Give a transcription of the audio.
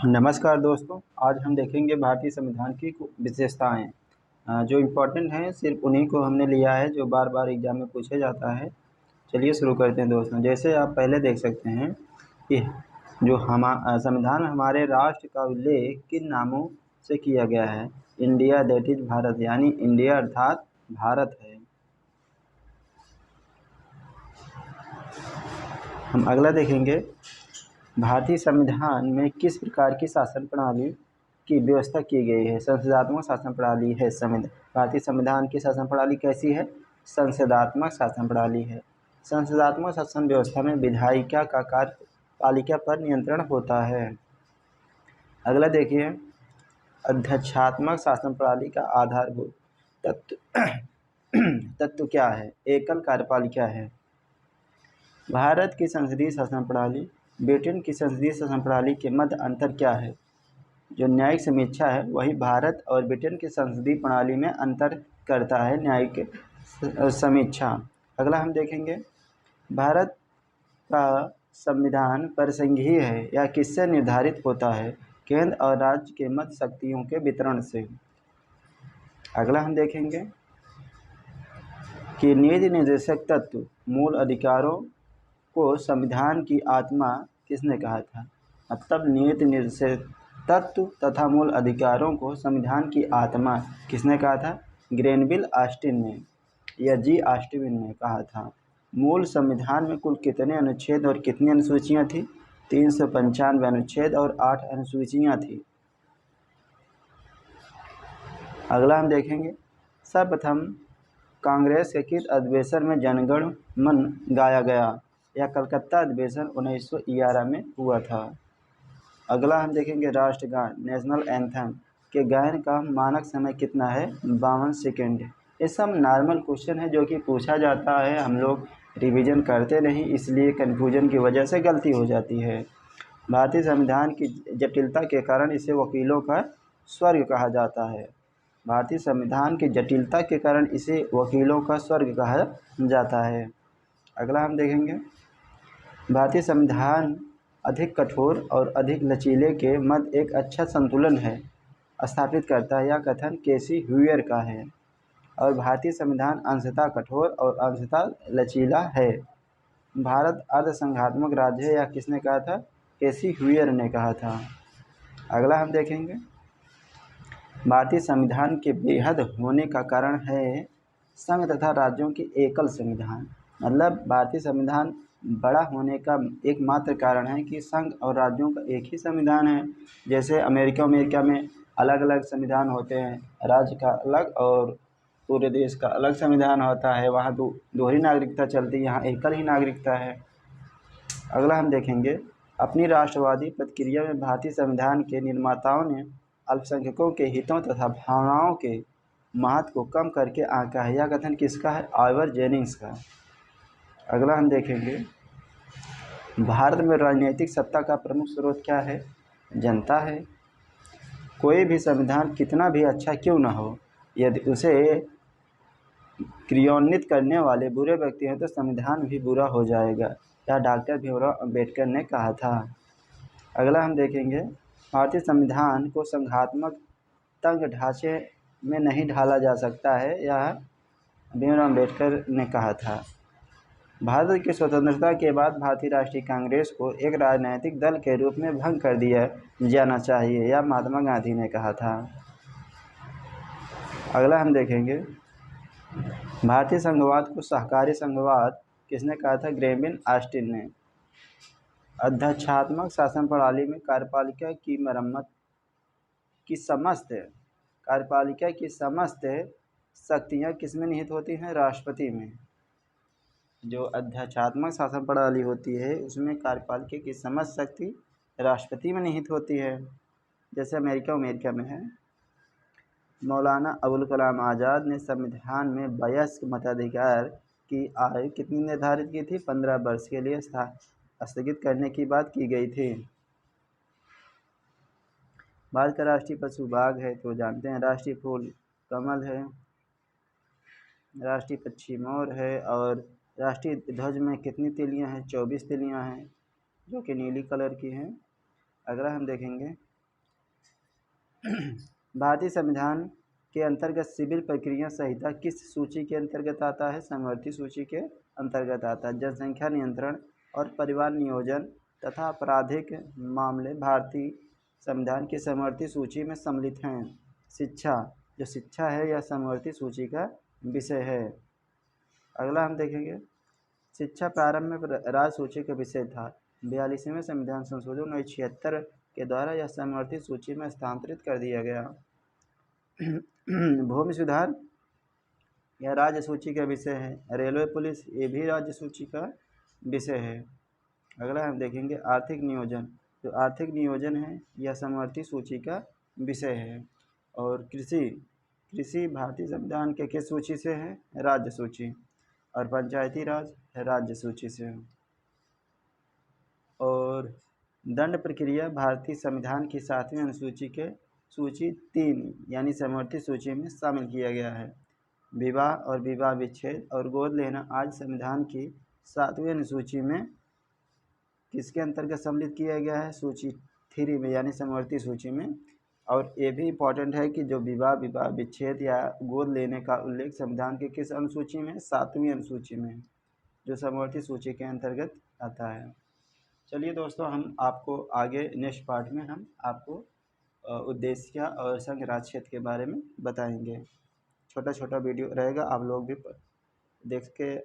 नमस्कार दोस्तों। आज हम देखेंगे भारतीय संविधान की विशेषताएं जो इम्पोर्टेंट हैं। सिर्फ उन्हीं को हमने लिया है जो बार बार एग्जाम में पूछा जाता है। चलिए शुरू करते हैं दोस्तों। जैसे आप पहले देख सकते हैं कि जो संविधान हमारे राष्ट्र का उल्लेख किन नामों से किया गया है। इंडिया, दैट इज भारत, यानी इंडिया अर्थात भारत है। हम अगला देखेंगे, भारतीय संविधान में किस प्रकार की शासन प्रणाली की व्यवस्था की गई है। संसदात्मक शासन प्रणाली है। भारतीय संविधान की शासन प्रणाली कैसी है? संसदात्मक शासन प्रणाली है। संसदात्मक शासन व्यवस्था में विधायिका का कार्यपालिका पर नियंत्रण होता है। अगला देखिए, अध्यक्षात्मक शासन प्रणाली का आधारभूत तत्व क्या है? एकल कार्यपालिका है। भारत की संसदीय शासन प्रणाली ब्रिटेन की संसदीय शासन प्रणाली के मध्य अंतर क्या है? जो न्यायिक समीक्षा है वही भारत और ब्रिटेन की संसदीय प्रणाली में अंतर करता है, न्यायिक समीक्षा। अगला हम देखेंगे, भारत का संविधान परिसंघीय है या किससे निर्धारित होता है? केंद्र और राज्य के मध्य शक्तियों के वितरण से। अगला हम देखेंगे कि नीति निर्देशक तत्व मूल अधिकारों को संविधान की आत्मा किसने कहा था? मतलब नीति निर्देशक तत्व तथा मूल अधिकारों को संविधान की आत्मा किसने कहा था? ग्रेनविल ऑस्टिन ने या जी ऑस्टिन ने कहा था। मूल संविधान में कुल कितने अनुच्छेद और कितनी अनुसूचियां थी? 395 अनुच्छेद और 8 अनुसूचियां थी। अगला हम देखेंगे, सर्वप्रथम कांग्रेस के किस अधिवेशन में जनगण मन गाया गया? यह कलकत्ता अधिवेशन 1911 में हुआ था। अगला हम देखेंगे, राष्ट्रगान नेशनल एंथम के गायन का मानक समय कितना है? 52 सेकेंड। ये सब नॉर्मल क्वेश्चन है जो कि पूछा जाता है, हम लोग रिवीजन करते नहीं, इसलिए कन्फ्यूजन की वजह से गलती हो जाती है। भारतीय संविधान की जटिलता के कारण इसे वकीलों का स्वर्ग कहा जाता है। भारतीय संविधान की जटिलता के कारण इसे वकीलों का स्वर्ग कहा जाता है। अगला हम देखेंगे, भारतीय संविधान अधिक कठोर और अधिक लचीले के मध्य एक अच्छा संतुलन है स्थापित करता है। यह कथन केसी ह्यूयर का है। और भारतीय संविधान अंशतः कठोर और अंशतः लचीला है। भारत अर्धसंघात्मक राज्य है, यह किसने कहा था? केसी ह्यूयर ने कहा था। अगला हम देखेंगे, भारतीय संविधान के बेहद होने का कारण है संघ तथा राज्यों के एकल संविधान। मतलब भारतीय संविधान बड़ा होने का एकमात्र कारण है कि संघ और राज्यों का एक ही संविधान है। जैसे अमेरिका में अलग अलग संविधान होते हैं, राज्य का अलग और पूरे देश का अलग संविधान होता है। वहाँ दोहरी नागरिकता चलती है, यहाँ एकल ही नागरिकता है। अगला हम देखेंगे, अपनी राष्ट्रवादी प्रतिक्रिया में भारतीय संविधान के निर्माताओं ने अल्पसंख्यकों के हितों तथा भावनाओं के महत्व को कम करके आंका है। यह कथन किसका है? ऑलिवर जेनिंग्स का। अगला हम देखेंगे, भारत में राजनीतिक सत्ता का प्रमुख स्रोत क्या है? जनता है। कोई भी संविधान कितना भी अच्छा क्यों न हो, यदि उसे क्रियान्वित करने वाले बुरे व्यक्ति हैं तो संविधान भी बुरा हो जाएगा। यह डॉक्टर भीमराव अंबेडकर ने कहा था। अगला हम देखेंगे, भारतीय संविधान को संघात्मक तंग ढांचे में नहीं ढाला जा सकता है, यह भीमराव अंबेडकर ने कहा था। भारत की स्वतंत्रता के बाद भारतीय राष्ट्रीय कांग्रेस को एक राजनीतिक दल के रूप में भंग कर दिया जाना चाहिए, यह महात्मा गांधी ने कहा था। अगला हम देखेंगे, भारतीय संघवाद को सहकारी संघवाद किसने कहा था? ग्रेनविल ऑस्टिन ने। अध्यक्षात्मक शासन प्रणाली में कार्यपालिका की मरम्मत की समस्त शक्तियाँ किसमें निहित होती हैं? राष्ट्रपति में। जो अध्यक्षात्मक शासन प्रणाली होती है उसमें कार्यपालिका की समस्त शक्ति राष्ट्रपति में निहित होती है, जैसे अमेरिका में है। मौलाना अबुल कलाम आज़ाद ने संविधान में वयस्क मताधिकार की आयु कितनी निर्धारित की थी? 15 वर्ष के लिए स्थगित करने की बात की गई थी। भारत का राष्ट्रीय पशु बाघ है तो जानते हैं। राष्ट्रीय फूल कमल है। राष्ट्रीय पक्षी मोर है। और राष्ट्रीय ध्वज में कितनी तिलियां हैं? 24 तिलियां हैं जो कि नीली कलर की हैं। अगला हम देखेंगे, भारतीय संविधान के अंतर्गत सिविल प्रक्रिया संहिता किस सूची के अंतर्गत आता है? समवर्ती सूची के अंतर्गत आता है। जनसंख्या नियंत्रण और परिवार नियोजन तथा आपराधिक मामले भारतीय संविधान की समवर्ती सूची में सम्मिलित हैं। शिक्षा, जो शिक्षा है यह समवर्ती सूची का विषय है। अगला हम देखेंगे, शिक्षा प्रारंभ में राज्य सूची का विषय था। 42वें संविधान संशोधन 1976 के द्वारा यह समवर्ती सूची में स्थानांतरित कर दिया गया। भूमि सुधार यह राज्य सूची का विषय है। रेलवे पुलिस ये भी राज्य सूची का विषय है। अगला हम देखेंगे आर्थिक नियोजन, जो आर्थिक नियोजन है यह समवर्ती सूची का विषय है। और कृषि भारतीय संविधान के किस सूची से है? राज्य सूची। और पंचायती राज राज्य सूची से। और दंड प्रक्रिया भारतीय संविधान की 7वीं अनुसूची के सूची 3 यानी समवर्ती सूची में शामिल किया गया है। विवाह और विवाह विच्छेद और गोद लेना आज संविधान की 7वीं अनुसूची में किसके अंतर्गत सम्मिलित किया गया है? सूची 3 में यानी समवर्ती सूची में। और ये भी इम्पॉर्टेंट है कि जो विवाह विच्छेद या गोद लेने का उल्लेख संविधान के किस अनुसूची में? 7वीं अनुसूची में, जो समवर्ती सूची के अंतर्गत आता है। चलिए दोस्तों, हम आपको आगे नेक्स्ट पार्ट में हम आपको उद्देश्य और संघ राज्य क्षेत्र के बारे में बताएंगे। छोटा छोटा वीडियो रहेगा, आप लोग भी देख के